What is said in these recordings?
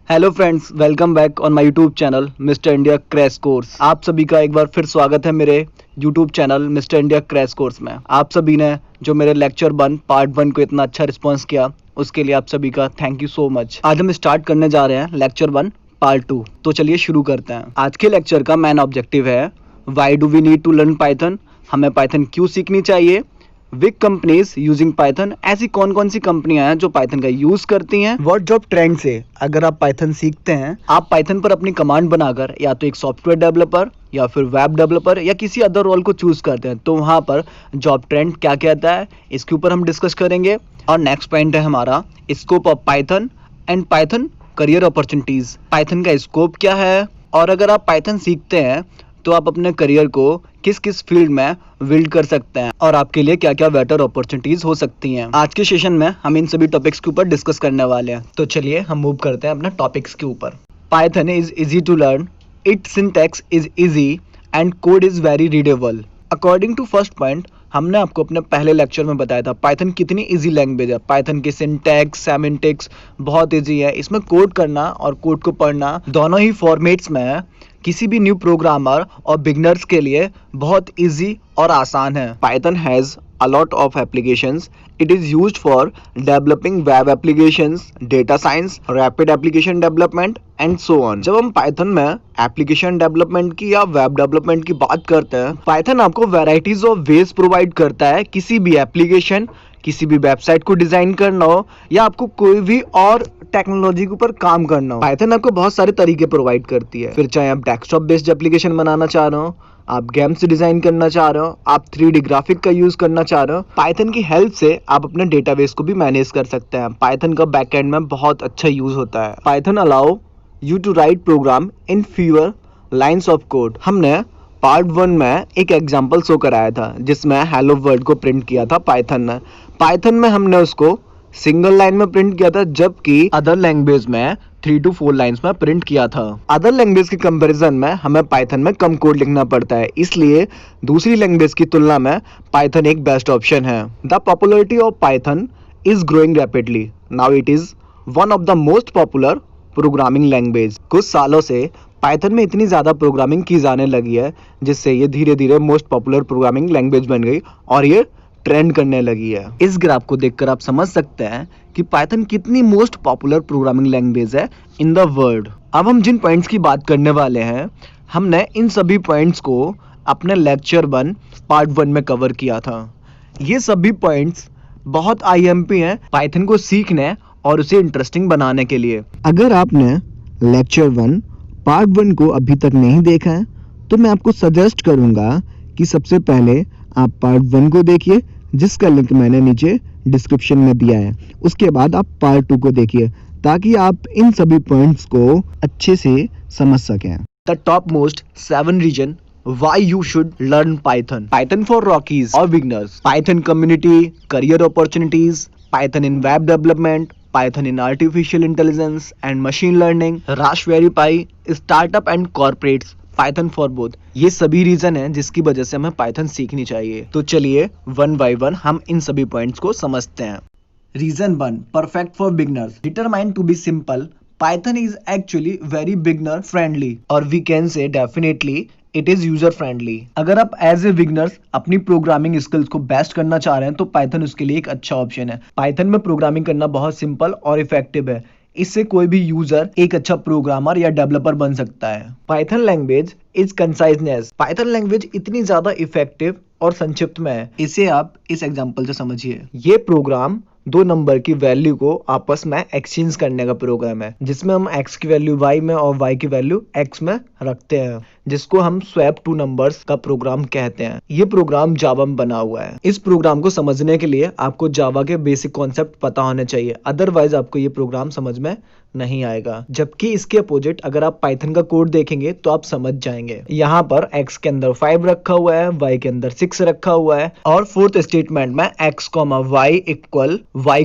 Hello friends, welcome back on my YouTube channel mister India crash course. आप सभी का एक बार फिर स्वागत है मेरे YouTube channel mister India crash course में। आप सभी ने जो मेरे लेक्चर 1 पार्ट 1 को इतना अच्छा रिस्पांस किया, उसके लिए आप सभी का थैंक यू सो मच। आज हम स्टार्ट करने जा रहे हैं लेक्चर 1 पार्ट 2। तो चलिए शुरू करते हैं। आज के लेक्चर का मेन ऑब्जेक्टिव है why do we need to learn Python. हमें पाइथन क्यों सीखनी चाहिए। विक कंपनीज यूजिंग पाइथन, ऐसी कौन कौन सी कंपनियां हैं जो पाइथन का यूज करती हैं। व्हाट जॉब ट्रेंड से अगर आप पाइथन सीखते हैं, आप पाइथन पर अपनी कमांड बनाकर या तो एक सॉफ्टवेयर डेवलपर या फिर वेब डेवलपर या किसी अदर रोल को चूज करते हैं, तो वहां पर जॉब ट्रेंड क्या कहता है, इसके ऊपर हम डिस्कस करेंगे। और नेक्स्ट पॉइंट है हमारा scope of Python and Python career opportunities. Python का स्कोप क्या है, और अगर आप पाइथन सीखते हैं तो आप अपने करियर को किस किस फील्ड में बिल्ड कर सकते हैं और आपके लिए क्या क्या बेटर अपॉर्चुनिटीज हो सकती हैं। आज के सेशन में हम इन सभी टॉपिक्स के ऊपर डिस्कस करने वाले हैं। तो चलिए हम मूव करते हैं अपने टॉपिक्स के ऊपर। Python is easy to learn, it syntax is easy and code is very readable. According to first point, हमने आपको अपने पहले लेक्चर में बताया था पाइथन कितनी इजी लैंग्वेज है। पाइथन के सिंटैक्स, सेमेंटिक्स बहुत इजी है। इसमें कोड करना और कोड को पढ़ना दोनों ही फॉर्मेट्स में है। किसी भी न्यू प्रोग्रामर और बिगनर्स के लिए बहुत इजी और आसान है। Python has a lot of applications. It is used for developing web applications, data science, rapid application development and so on. जब हम पाइथन में एप्लीकेशन डेवलपमेंट की या वेब डेवलपमेंट की बात करते हैं, पाइथन आपको वैरायटीज ऑफ वेज प्रोवाइड करता है। किसी भी एप्लीकेशन, किसी भी वेबसाइट को डिजाइन करना हो या आपको कोई भी और टेक्नोलॉजी के ऊपर काम करना हो, पाइथन आपको बहुत सारे तरीके प्रोवाइड करती है। फिर चाहे आप डेस्कटॉप बेस्ड एप्लीकेशन बनाना चाह रहे हो, आप गेम्स डिजाइन करना चाह रहे हो, आप 3D ग्राफिक का यूज करना चाह रहे हो, पाइथन की हेल्प से आप अपने डेटाबेस को भी मैनेज कर सकते हैं। पाइथन का बैकएंड में बहुत अच्छा यूज होता है। Python allow you to write program in fewer lines of code. हमने पार्ट 1 में एक एग्जांपल शो कराया था जिसमें हेलो वर्ल्ड को प्रिंट किया था पाइथन में। पाइथन में हमने उसको सिंगल लाइन में प्रिंट किया था, जबकि अदर लैंग्वेज में 3 to 4 लाइंस में प्रिंट किया था। अदर लैंग्वेज के कंपैरिजन में हमें पाइथन में कम कोड लिखना पड़ता है, इसलिए दूसरी लैंग्वेज की तुलना में पाइथन एक बेस्ट ऑप्शन है। The popularity of Python is growing rapidly. Now it is one of the most popular programming language. कुछ सालों से पाइथन में इतनी ज़्यादा प्रोग्रामिंग की जाने लगी है जिससे ये धीरे धीरे मोस्ट पॉपुलर प्रोग्रामिंग लैंग्वेज बन गई और ये ट्रेंड करने लगी है। इस ग्राफ को देखकर आप समझ सकते हैं कि पाइथन कितनी मोस्ट पॉपुलर प्रोग्रामिंग लैंग्वेज है इन द वर्ल्ड। अब हम जिन पॉइंट्स की बात करने वाले हैं, हमने इन सभी पॉइंट्स को अपने लेक्चर 1 पार्ट 1 में कवर किया था। ये सभी पॉइंट्स बहुत IMP हैं पाइथन को सीखने और उसे इंटरेस्टिंग बनाने के लिए। अगर आपने लेक्चर 1 पार्ट 1 को अभी तक नहीं देखा है तो मैं आपको सजेस्ट करूंगा कि सबसे पहले आप पार्ट 1 को देखिए, जिसका लिंक मैंने नीचे डिस्क्रिप्शन में दिया है। उसके बाद आप पार्ट 2 को देखिए ताकि आप इन सभी पॉइंट्स को अच्छे से समझ सकें। The top most 7 reason why you should learn Python. Python for rookies or beginners. Python community, career opportunities, Python in web development, Python in artificial intelligence and machine learning, Raspberry Pi, startup and corporates, Python for both. ये सभी reason हैं जिसकी वजह से हमें Python सीखनी चाहिए। तो चलिए 1 by 1 हम इन सभी पॉइंट्स को समझते हैं। Reason 1, perfect for beginners. Determined to be simple, Python is actually very beginner friendly, or we can say definitely it is user friendly. अगर आप एज ए बिगनर्स अपनी प्रोग्रामिंग स्किल्स को बेस्ट करना चाह रहे हैं तो पाइथन उसके लिए एक अच्छा ऑप्शन है। पाइथन में प्रोग्रामिंग करना बहुत सिंपल और इफेक्टिव है। इससे कोई भी यूजर एक अच्छा प्रोग्रामर या डेवलपर बन सकता है। Python language is conciseness. Python language इतनी ज्यादा इफेक्टिव और संक्षिप्त में है। इसे आप इस एग्जांपल से समझिए। ये प्रोग्राम 2 नंबर की वैल्यू को आपस में एक्सचेंज करने का प्रोग्राम है, जिसमें हम x की वैल्यू y में और y की वैल्यू x में रखते हैं, जिसको हम स्वैप 2 नंबर्स का प्रोग्राम कहते हैं। ये प्रोग्राम जावा में बना हुआ है। इस प्रोग्राम को समझने के लिए आपको जावा के बेसिक कॉन्सेप्ट पता होने चाहिए, अदरवाइज आपको ये प्रोग्राम समझ में नहीं आएगा। जबकि इसके अपोजिट अगर आप पाइथन का कोड देखेंगे तो आप समझ जाएंगे। यहाँ पर x के अंदर 5 रखा हुआ है, y के अंदर 6 रखा हुआ है और फोर्थ स्टेटमेंट में x, y equal y,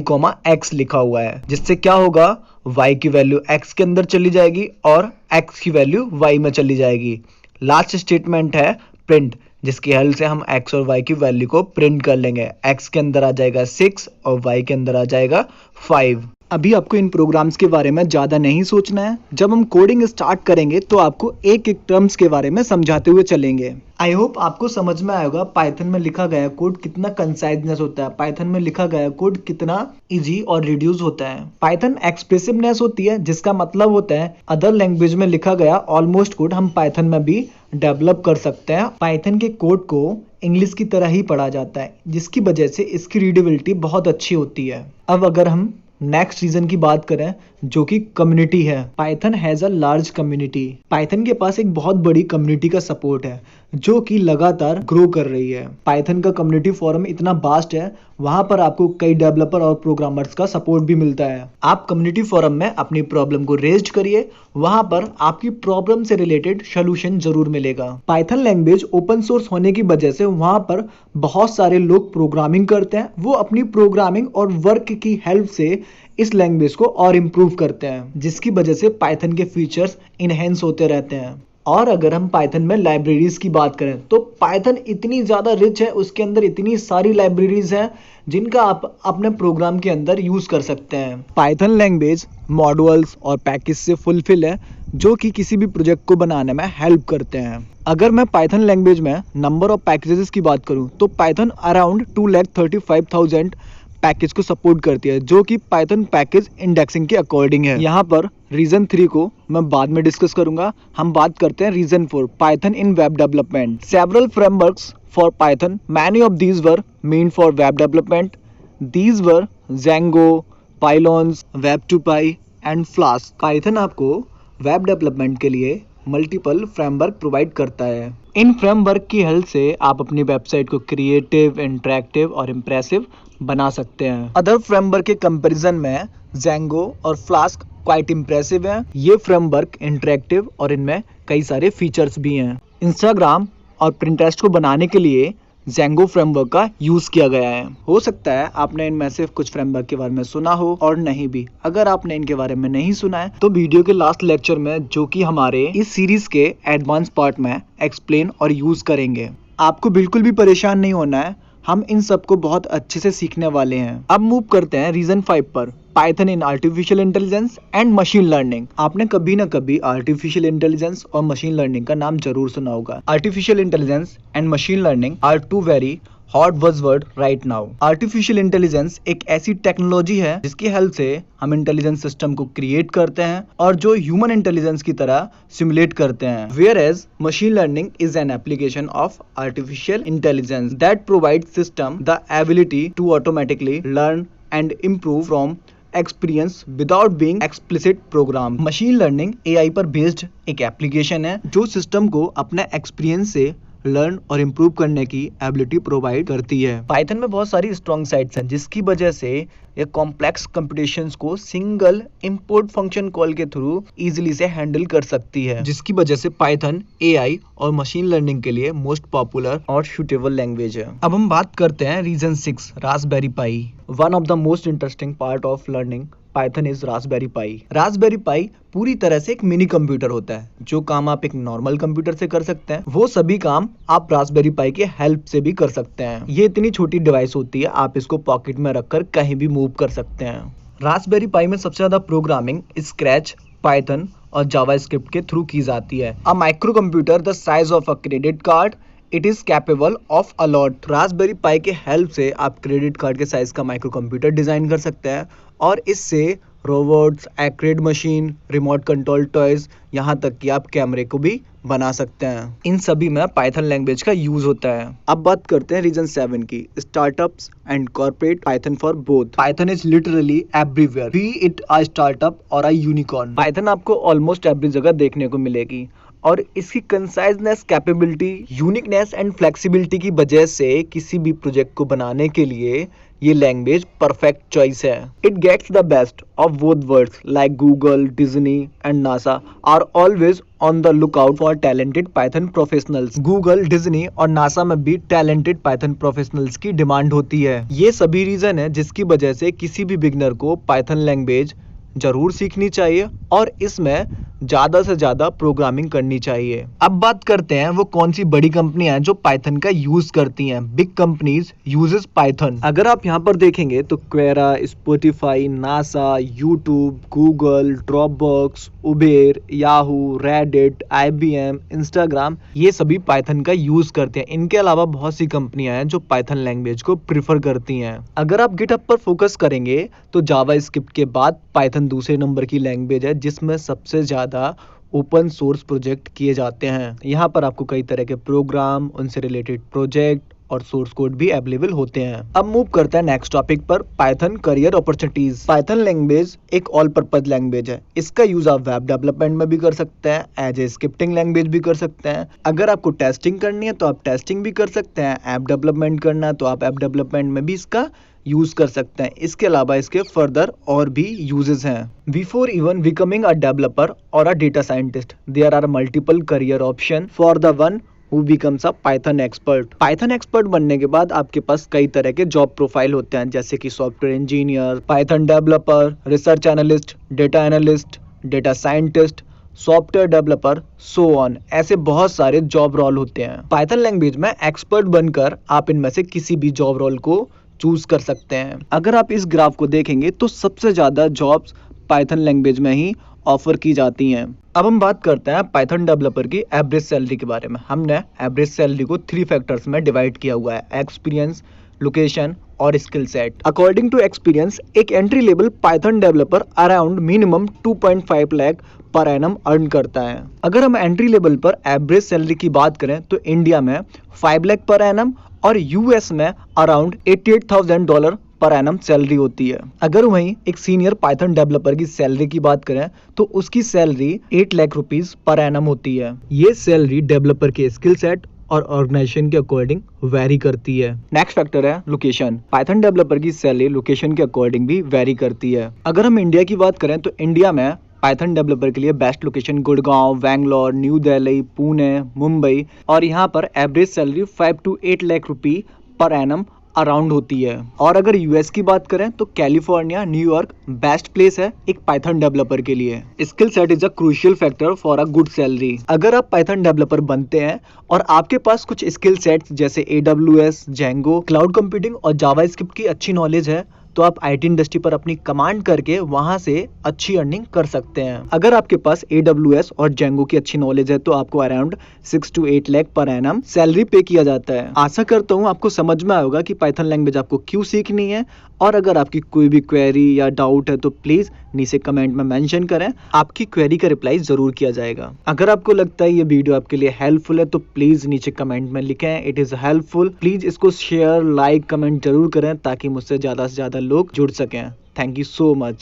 x लिखा हुआ है, जिससे क्या होगा, y की वैल्यू x के अंदर चली जाएगी और x की वैल्यू y में चली जाएगी। लास्ट स्टेटमेंट है प्रिंट, जिसकी हेल्प से हम x और y की वैल्यू को प्रिंट कर लेंगे। x के अंदर आ जाएगा 6 और y के अंदर आ जाएगा 5। अभी आपको इन प्रोग्राम्स के बारे में ज़्यादा नहीं सोचना है। जब हम कोडिंग स्टार्ट करेंगे तो आपको एक एक टर्म्स के बारे में समझाते हुए चलेंगे। आई होप आपको समझ में आएगा पाइथन में लिखा गया कोड कितना कंसाइजनेस होता है, पाइथन में लिखा गया कोड कितना इजी और रिड्यूस होता है। पाइथन एक्सप्रेसिवनेस होती है, जिसका मतलब होता है अदर लैंग्वेज में लिखा गया ऑलमोस्ट कोड हम पाइथन में भी डेवलप कर सकते हैं। पाइथन के कोड को इंग्लिश की तरह ही पढ़ा जाता है, जिसकी वजह से इसकी रीडेबिलिटी बहुत अच्छी होती है। अब अगर हम नेक्स्ट रीजन की बात करें, जो कि कम्युनिटी है। Python has a large community. Python के पास एक बहुत बड़ी कम्युनिटी का सपोर्ट है, जो कि लगातार ग्रो कर रही है। पाइथन का कम्युनिटी फोरम इतना वास्ट है, वहां पर आपको कई डेवलपर और प्रोग्रामर्स का सपोर्ट भी मिलता है। आप कम्युनिटी फोरम में अपनी प्रॉब्लम को रेज करिए, वहां पर आपकी प्रॉब्लम से रिलेटेड सोल्यूशन जरूर मिलेगा। पाइथन लैंग्वेज ओपन सोर्स होने की वजह से वहां पर बहुत सारे लोग प्रोग्रामिंग करते हैं। वो अपनी प्रोग्रामिंग और वर्क की हेल्प से इस लैंग्वेज को और इम्प्रूव करते हैं, जिसकी वजह से पाइथन के फीचर्स इनहेंस होते रहते हैं। और अगर हम पाइथन में लाइब्रेरीज की बात करें तो पाइथन इतनी ज़्यादा रिच है, उसके अंदर इतनी सारी लाइब्रेरीज हैं जिनका आप अपने प्रोग्राम के अंदर यूज़ कर सकते हैं। पाइथन लैंग्वेज मॉड्यूल्स और पैकेज से फुलफिल है, जो कि किसी भी प्रोजेक्ट को बनाने में हेल्प करते हैं। अगर मैं पाइथन लैंग्वेज में नंबर ऑफ पैकेजेस की बात करूं तो पाइथन अराउंड 2,35,000 पैकेज को सपोर्ट करती है, जो कि पाइथन पैकेज इंडेक्सिंग के अकॉर्डिंग है। यहाँ पर रीजन 3 को मैं बाद में डिस्कस करूंगा। हम बात करते हैं reason 4, Python in web development. Several frameworks for Python, many of these were made for web development. These were Django, Pylons, वेब2पाई एंड फ्लास्क। पाइथन आपको वेब डेवलपमेंट के लिए मल्टीपल फ्रेमवर्क प्रोवाइड करता है। इन फ्रेमवर्क की हेल्प से आप अपनी वेबसाइट को क्रिएटिव, इंटरेक्टिव और इम्प्रेसिव बना सकते हैं। अदर फ्रेमवर्क के कंपैरिजन में Django और फ्लास्क क्वाइट इम्प्रेसिव है। ये फ्रेमवर्क इंटरेक्टिव और इनमें कई सारे फीचर्स भी हैं। इंस्टाग्राम और प्रिंटरेस्ट को बनाने के लिए Django फ्रेमवर्क का यूज किया गया है। हो सकता है आपने इनमें से कुछ फ्रेमवर्क के बारे में सुना हो और नहीं भी। अगर आपने इनके बारे में नहीं सुना है तो वीडियो के लास्ट लेक्चर में, जो कि हमारे इस सीरीज के एडवांस पार्ट में एक्सप्लेन और यूज करेंगे। आपको बिल्कुल भी परेशान नहीं होना है, हम इन सबको बहुत अच्छे से सीखने वाले हैं। अब मूव करते हैं रीजन 5 पर, Python in artificial intelligence and machine learning. आपने कभी ना कभी आर्टिफिशियल इंटेलिजेंस और मशीन लर्निंग का नाम जरूर सुना होगा। Artificial intelligence and machine learning are two very hot buzzword right now. Artificial intelligence एक ऐसी टेक्नोलॉजी है जिसकी हेल्प से हम इंटेलिजेंस सिस्टम को क्रिएट करते हैं और जो ह्यूमन इंटेलिजेंस की तरह सिमुलेट करते हैं। Whereas machine learning is an application of artificial intelligence that provide system the ability to automatically learn and improve from experience without being explicit program. Machine learning AI पर based एक application है जो system को अपने experience से learn और improve करने की एबिलिटी प्रोवाइड करती है। पाइथन में बहुत सारी स्ट्रॉन्ग साइट्स हैं, जिसकी वजह से ये कॉम्प्लेक्स कंप्यूटेशंस को सिंगल इंपोर्ट फंक्शन कॉल के थ्रू इजीली से हैंडल कर सकती है, जिसकी वजह से पाइथन एआई और मशीन लर्निंग के लिए मोस्ट पॉपुलर और सूटेबल लैंग्वेज है। अब हम बात करते हैं reason 6, Raspberry Pi. One of the most interesting part of learning Python is Raspberry Pi. Raspberry Pi पूरी तरह से एक मिनी कंप्यूटर होता है। जो काम आप एक नॉर्मल कंप्यूटर से कर सकते हैं, वो सभी काम आप रास्पबेरी पाई के हेल्प से भी कर सकते हैं। ये इतनी छोटी डिवाइस होती है, आप इसको पॉकेट में रखकर कहीं भी मूव कर सकते हैं। रास्पबेरी पाई में सबसे ज्यादा प्रोग्रामिंग स्क्रैच, पाइथन और जावास्क्रिप्ट के थ्रू की जाती है। A microcomputer the size of a credit card, it is capable of a lot. Raspberry Pi के हेल्प से आप क्रेडिट कार्ड के साइज का माइक्रो कंप्यूटर डिजाइन कर सकते हैं और इससे रोबोट्स, एक्रेड मशीन, रिमोट कंट्रोल टॉयज, यहाँ तक कि आप कैमरे को भी बना सकते हैं। इन सभी में पाइथन लैंग्वेज का यूज होता है। अब बात करते हैं रीजन 7 की, startups and corporate Python for both. Python is literally everywhere, B it a startup और अ यूनिकॉर्न। पाइथन आपको ऑलमोस्ट एवरी जगह देखने को मिलेगी और इसकी conciseness, capability, uniqueness and flexibility की वजह से किसी भी प्रोजेक्ट को बनाने के लिए ये लैंग्वेज परफेक्ट चॉइस है। It gets the best of both worlds, like Google, Disney and NASA are always on the lookout for talented Python professionals. Google, Disney और नासा में भी टैलेंटेड पाइथन प्रोफेशनल्स की डिमांड होती है। ये सभी reason है जिसकी वजह से किसी भी बिगनर को पाइथन लैंग्वेज जरूर सीखनी चाहिए और इसमें ज्यादा से ज्यादा प्रोग्रामिंग करनी चाहिए। अब बात करते हैं वो कौन सी बड़ी कंपनियां हैं जो पाइथन का यूज करती हैं। Big companies uses Python. अगर आप यहाँ पर देखेंगे तो Quora, Spotify, NASA, YouTube, Google, Dropbox, Uber, Yahoo, Reddit, IBM, Instagram, ये सभी पाइथन का यूज करते हैं। इनके अलावा बहुत सी कंपनियां हैं जो पाइथन लैंग्वेज को प्रिफर करती हैं। अगर आप गिटहब पर फोकस करेंगे तो जावास्क्रिप्ट के बाद पाइथन दूसरे नंबर की लैंग्वेज है जिसमें सबसे ज्यादा ओपन सोर्स प्रोजेक्ट किए जाते हैं। यहाँ पर आपको कई तरह के प्रोग्राम, उनसे रिलेटेड प्रोजेक्ट और सोर्स कोड भी अवेलेबल होते हैं। अब मूव करते हैं नेक्स्ट टॉपिक पर, Python career opportunities. Python language एक ऑल पर्पज लैंग्वेज है। इसका यूज आप वेब डेवलपमेंट में भी कर सकते हैं, एज ए स्क्रिप्टिंग लैंग्वेज भी कर सकते हैं। अगर आपको टेस्टिंग करनी है तो आप टेस्टिंग भी कर सकते हैं, ऐप डेवलपमेंट करना है तो आप ऐप डेवलपमेंट में भी इसका यूज कर सकते हैं। इसके अलावा इसके फर्दर और भी यूजेस हैं। Before even becoming a developer और a data scientist, there are multiple career option for the one who becomes a Python expert। Python expert बनने के बाद आपके पास कई तरह के जॉब प्रोफाइल होते हैं, जैसे कि software engineer, Python developer, research analyst, data analyst, data scientist, software developer, so on. ऐसे बहुत सारे जॉब रोल होते हैं। पाइथन लैंग्वेज में एक्सपर्ट बनकर आप इनमें से किसी भी जॉब रोल को चूज कर सकते हैं। अगर आप इस ग्राफ को देखेंगे तो सबसे ज्यादा जॉब्स पाइथन लैंग्वेज में ही ऑफर की जाती हैं। अब हम बात करते हैं पाइथन डेवलपर की एवरेज सैलरी के बारे में। हमने एवरेज सैलरी को 3 फैक्टर्स में डिवाइड किया हुआ है, एक्सपीरियंस, लोकेशन और skill set. According to experience, एक entry level Python developer around minimum 2.5 lakh per annum earn करता है। अगर हम एंट्री लेवल पर एवरेज सैलरी की बात करें तो इंडिया में 5 लाख पर एनम और यूएस में अराउंड $88,000 पर एनम सैलरी होती है। अगर वहीं एक सीनियर पाइथन डेवलपर की सैलरी की बात करें तो उसकी salary 8 lakh rupees per annum होती है। ये सैलरी डेवलपर के स्किल सेट और ऑर्गेनाइजेशन के अकॉर्डिंग वेरी करती है। नेक्स्ट फैक्टर है लोकेशन। पाइथन डेवलपर की सैलरी लोकेशन के अकॉर्डिंग भी वेरी करती है। अगर हम इंडिया की बात करें तो इंडिया में पाइथन डेवलपर के लिए best location Gurgaon, Bangalore, new Delhi, Pune, Mumbai और यहाँ पर average salary 5 to 8 lakh rupee per annum around होती है। और अगर यूएस की बात करें तो कैलिफोर्निया, न्यूयॉर्क बेस्ट प्लेस है एक पाइथन डेवलपर के लिए। Skill set is a crucial factor for a good salary. अगर आप पाइथन डेवलपर बनते हैं और आपके पास कुछ स्किल सेट्स जैसे AWS, जेंगो, क्लाउड कंप्यूटिंग और जावास्क्रिप्ट की अच्छी नॉलेज है तो आप IT इंडस्ट्री पर अपनी कमांड करके वहां से अच्छी अर्निंग कर सकते हैं। अगर आपके पास AWS और जेंगो की अच्छी नॉलेज है तो आपको around 6 to 8 lakh per annum salary पे किया जाता है। आशा करता हूँ आपको समझ में आया होगा कि पाइथन लैंग्वेज आपको क्यों सीखनी है। और अगर आपकी कोई भी क्वेरी या डाउट है तो प्लीज नीचे कमेंट में मेंशन करें, आपकी क्वेरी का रिप्लाई जरूर किया जाएगा। अगर आपको लगता है ये वीडियो आपके लिए हेल्पफुल है तो प्लीज नीचे कमेंट में लिखें इट इज हेल्पफुल। प्लीज इसको शेयर, लाइक, कमेंट जरूर करें ताकि मुझसे ज्यादा से ज्यादा लोग जुड़ सकें। Thank you so much.